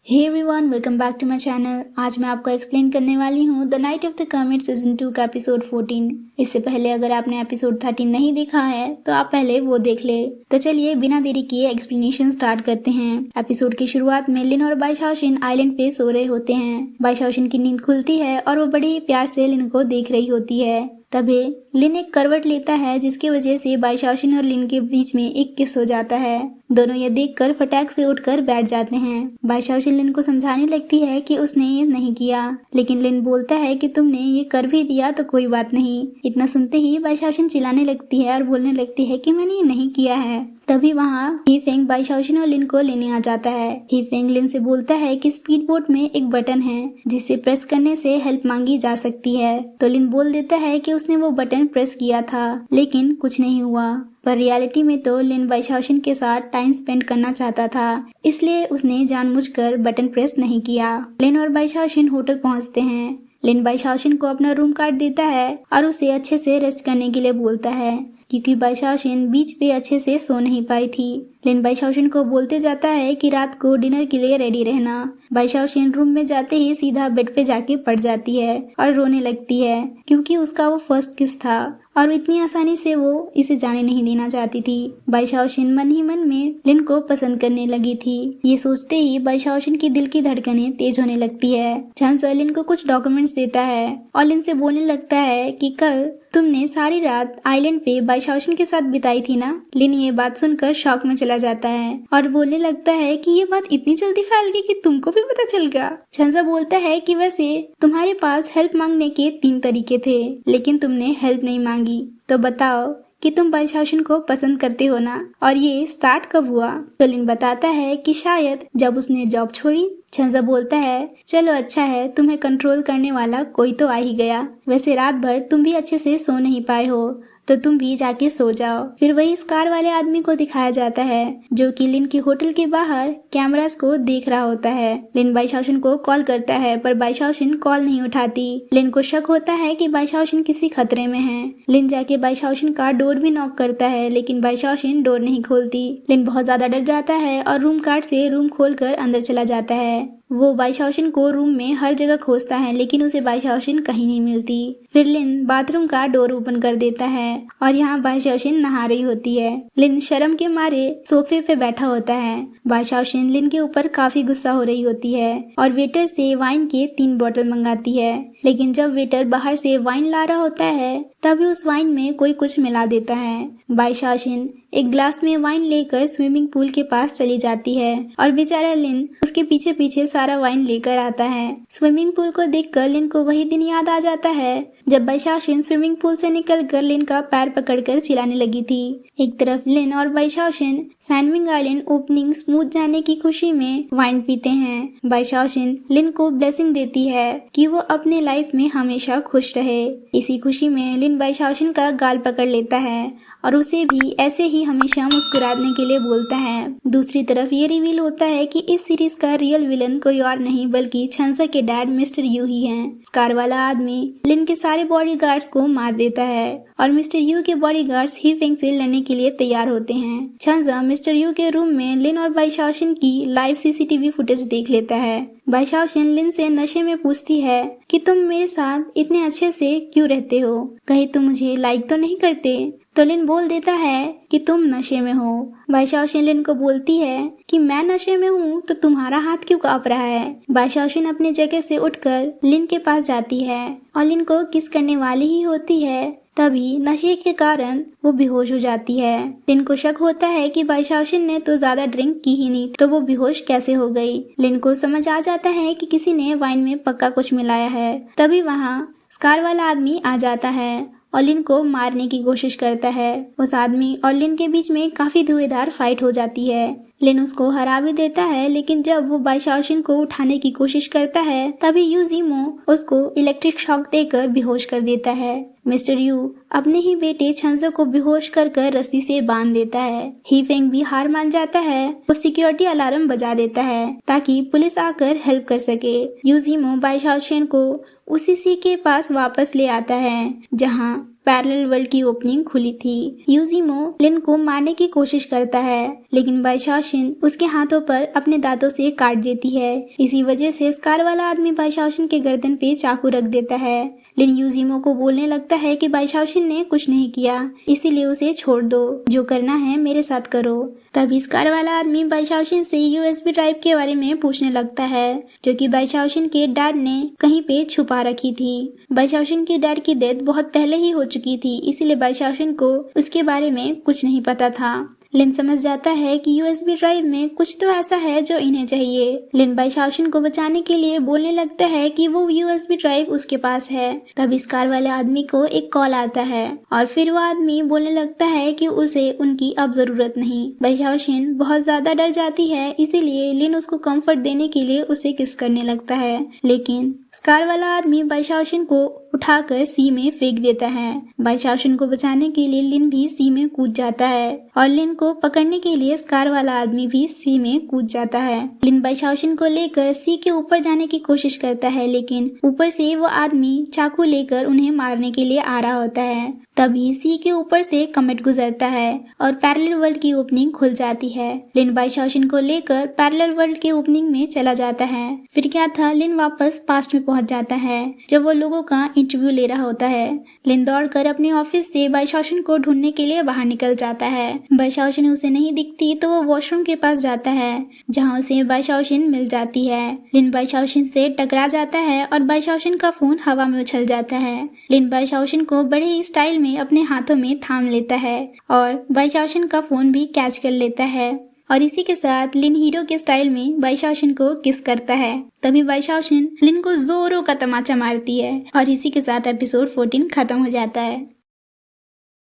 Hey everyone, welcome back to my channel. आज मैं आपको एक्सप्लेन करने वाली हूँ the knight of the comet season 2 का एपिसोड 14। इससे पहले अगर आपने एपिसोड 13 नहीं देखा है तो आप पहले वो देख ले। तो चलिए बिना देरी किए एक्सप्लेनेशन स्टार्ट करते हैं। एपिसोड की शुरुआत में लिन और बाई शाओशिन आइलैंड पे सो रहे होते हैं। बाई शाओशिन की नींद खुलती है और वो बड़े ही प्यार से लिन को देख रही होती है। तभी लिन एक करवट लेता है जिसकी वजह से बाई शाओशिन और लिन के बीच में एक किस हो जाता है। दोनों ये देखकर फटाक से उठकर बैठ जाते हैं। बाई शाओशिन लिन को समझाने लगती है कि उसने ये नहीं किया, लेकिन लिन बोलता है कि तुमने ये कर भी दिया तो कोई बात नहीं। इतना सुनते ही बाई शाओशिन चिल्लाने लगती है और बोलने लगती है कि मैंने ये नहीं किया है। तभी वहाँ ही फेंग बाई शाओशिन और लिन को लेने आ जाता है। ही फेंग लिन से बोलता है कि स्पीड बोट में एक बटन है जिसे प्रेस करने से हेल्प मांगी जा सकती है। तो लिन बोल देता है कि उसने वो बटन प्रेस किया था लेकिन कुछ नहीं हुआ। पर रियलिटी में तो लिन बाई शाओशिन के साथ टाइम स्पेंड करना चाहता था, इसलिए उसने जानबूझकर बटन प्रेस नहीं किया। लिन और बाई शाओशिन होटल पहुंचते हैं। लिन बाई शाओशिन को अपना रूम कार्ड देता है और उसे अच्छे से रेस्ट करने के लिए बोलता है क्योंकि बाई शाओशिन बीच पे अच्छे से सो नहीं पाई थी। लिन बाई शाओशिन को बोलते जाता है कि रात को डिनर के लिए रेडी रहना। बाई शाओशिन रूम में जाते ही सीधा बेड पे जाके पड़ जाती है और रोने लगती है क्योंकि उसका वो फर्स्ट किस था और इतनी आसानी से वो इसे जाने नहीं देना चाहती थी। बाई शाओशिन मन ही मन में लिन को पसंद करने लगी थी। ये सोचते ही बाई शाओशिन की दिल की धड़कनें तेज होने लगती है। चांसर लिन को कुछ डॉक्यूमेंट्स देता है और लिन से बोलने लगता है कि कल तुमने सारी रात आइलैंड पे बाई शाओशिन के साथ बिताई थी ना। लिन ये बात सुनकर शॉक में चला जाता है और बोलने लगता है कि ये बात इतनी जल्दी फैल गई कि तुमको भी पता चल गया। चांसर बोलता है कि वैसे तुम्हारे पास हेल्प मांगने के 3 तरीके थे लेकिन तुमने हेल्प नहीं मांगी, तो बताओ कि तुम बाई शाओशिन को पसंद करते हो ना, और ये स्टार्ट कब हुआ। तो लिन बताता है कि शायद जब उसने जॉब छोड़ी। चांसर बोलता है चलो अच्छा है, तुम्हें कंट्रोल करने वाला कोई तो आ ही गया। वैसे रात भर तुम भी अच्छे से सो नहीं पाए हो तो तुम भी जाके सो जाओ। फिर वही स्कार वाले आदमी को दिखाया जाता है जो कि लिन की होटल के बाहर कैमरास को देख रहा होता है। लिन बाई शाओशिन को कॉल करता है पर बाई शाओशिन कॉल नहीं उठाती। लिन को शक होता है कि बाई शाओशिन किसी खतरे में है। लिन जाके बाई शाओशिन का डोर भी नॉक करता है लेकिन बाई शाओशिन डोर नहीं खोलती। लिन बहुत ज्यादा डर जाता है और रूम कार्ड से रूम खोलकर अंदर चला जाता है। वो बाई शाओशिन को रूम में हर जगह खोजता है लेकिन उसे बाई शाओशिन कहीं नहीं मिलती। फिर लिन बाथरूम का डोर ओपन कर देता है और यहाँ बाई शाओशिन नहा रही होती है। लिन शर्म के मारे सोफे पे बैठा होता है। बाई शाओशिन लिन के ऊपर काफी गुस्सा हो रही होती है और वेटर से वाइन के 3 बॉटल मंगाती है, लेकिन जब वेटर बाहर से वाइन ला रहा होता है तभी उस वाइन में कोई कुछ मिला देता है। बाई शाओशिन एक ग्लास में वाइन लेकर स्विमिंग पूल के पास चली जाती है और बेचारा लिन उसके पीछे पीछे सारा वाइन लेकर आता है। स्विमिंग पूल को देखकर लिन को वही दिन याद आ जाता है जब बाई शाओशिन स्विमिंग पूल से निकलकर लिन का पैर पकड़कर चिल्लाने लगी थी। एक तरफ लिन और बाई शाओशिन सैंडविंग आइलैंड ओपनिंग स्मूथ जाने की खुशी में वाइन पीते हैं। बाई शाओशिन लिन को ब्लेसिंग देती है कि वो अपने लाइफ में हमेशा खुश रहे। इसी खुशी में लिन बाई शाओशिन का गाल पकड़ लेता है और उसे भी ऐसे ही हमेशा मुस्कुराने के लिए बोलता है। दूसरी तरफ ये रिवील होता है कि इस सीरीज का रियल विलन कोई और नहीं बल्कि चांसर के डैड मिस्टर यू ही हैं। स्कार वाला आदमी लिन के सारे बॉडीगार्ड्स को मार देता है और मिस्टर यू के बॉडीगार्ड्स ही फेंग से लड़ने के लिए तैयार होते हैं। चांसर मिस्टर यू के रूम में लिन और बाई शाओशिन की लाइव सीसीटीवी फुटेज देख लेता है। बाई शाओशिन लिन से नशे में पूछती है कि तुम मेरे साथ इतने अच्छे से क्यों रहते हो, कहीं तुम मुझे लाइक तो नहीं करते। तो लिन बोल देता है कि तुम नशे में हो। बाई शाओशिन लिन को बोलती है कि मैं नशे में हूँ तो तुम्हारा हाथ क्यों कांप रहा है। बाई शाओशिन अपने जगह से उठकर लिन के पास जाती है और लिन को किस करने वाली ही होती है। तभी नशे के कारण वो बेहोश हो जाती है। लिन को शक होता है कि बाई शाओशिन ने तो ज्यादा ड्रिंक की ही नहीं तो वो बेहोश कैसे हो गई। लिन को समझ आ जाता है कि किसी ने वाइन में पक्का कुछ मिलाया है। तभी वहाँ स्कार वाला आदमी आ जाता है और लिन को मारने की कोशिश करता है। उस आदमी और लिन के बीच में काफी धुएंधार फाइट हो जाती है। लिन उसको हरा भी देता है लेकिन जब वो बाई शाओशिन को उठाने की कोशिश करता है तभी यूजीमो उसको इलेक्ट्रिक शॉक देकर बेहोश कर देता है। मिस्टर यू अपने ही बेटे चांसर को बेहोश कर रस्सी से बांध देता है। ही फेंग भी हार मान जाता है। वो सिक्योरिटी अलार्म बजा देता है ताकि पुलिस आकर हेल्प कर सके। यूजीमो बाई शाओशिन को उसी सी के पास वापस ले आता है जहाँ पैरेलल वर्ल्ड की ओपनिंग खुली थी। यूजिमो लिन को मारने की कोशिश करता है, लेकिन बाईशाओशिन उसके हाथों पर अपने दांतों से काट देती है। इसी वजह से स्कार वाला आदमी बाईशाओशिन के गर्दन पे चाकू रख देता है। लिन यूजिमो को बोलने लगता है कि बाईशाओशिन ने कुछ नहीं किया, इसीलिए उसे छोड़ दो, जो करना है मेरे साथ करो। तभी स्कार वाला आदमी बाईशाओशिन से यूएसबी ड्राइव के बारे में पूछने लगता है, जो कि बाईशाओशिन के डैड ने कहीं पे छुपा रखी थी। बाईशाओशिन के डैड की डेथ बहुत पहले ही हो चुकी थी, इसीलिए बाईशाओशिन को उसके बारे में कुछ नहीं पता था। लिन समझ जाता है कि यूएसबी ड्राइव में कुछ तो ऐसा है जो इन्हें चाहिए। लिन बाईशाओशिन को बचाने के लिए बोलने लगता है कि वो यूएसबी ड्राइव उसके पास है। तब स्कार वाले आदमी को एक कॉल आता है और फिर वो आदमी बोलने लगता है कि उसे उनकी अब जरूरत नहीं। बाईशाओशिन बहुत ज्यादा डर जाती है, इसीलिए लिन उसको कंफर्ट देने के लिए उसे किस करने लगता है, लेकिन स्कार वाला आदमी बाईशाओशिन को उठाकर सी में फेंक देता है। बाईशाओशिन को बचाने के लिए लिन भी सी में कूद जाता है और लिन को पकड़ने के लिए स्कार वाला आदमी भी सी में कूद जाता है। लिन बाईशाओशिन को लेकर सी के ऊपर जाने की कोशिश करता है, लेकिन ऊपर से वो आदमी चाकू लेकर उन्हें मारने के लिए आ रहा होता है। तभी सी के ऊपर से कमेट गुजरता है और पैरेलल वर्ल्ड की ओपनिंग खुल जाती है। लिन बाईशाओशिन को लेकर पैरेलल वर्ल्ड के ओपनिंग में चला जाता है। फिर क्या था, लिन वापस पास्ट में पहुंच जाता है जब वो लोगों का इंटरव्यू ले रहा होता है। लिन दौड़कर अपने ऑफिस से बाईशाओशिन को ढूंढने के लिए बाहर निकल जाता है। बाईशाओशिन उसे नहीं दिखती तो वो वॉशरूम के पास जाता है, जहाँ उसे बाईशाओशिन मिल जाती है। लिन बाईशाओशिन से टकरा जाता है और बाईशाओशिन का फोन हवा में उछल जाता है। लिन बाईशाओशिन को बड़े ही स्टाइल में अपने हाथों में थाम लेता है और बाईशाओशिन का फोन भी कैच कर लेता है और इसी के साथ लिन हीरो के स्टाइल में बाईशाओशिन को किस करता है। तभी बाईशाओशिन लिन को जोरों का तमाचा मारती है और इसी के साथ एपिसोड 14 खत्म हो जाता है।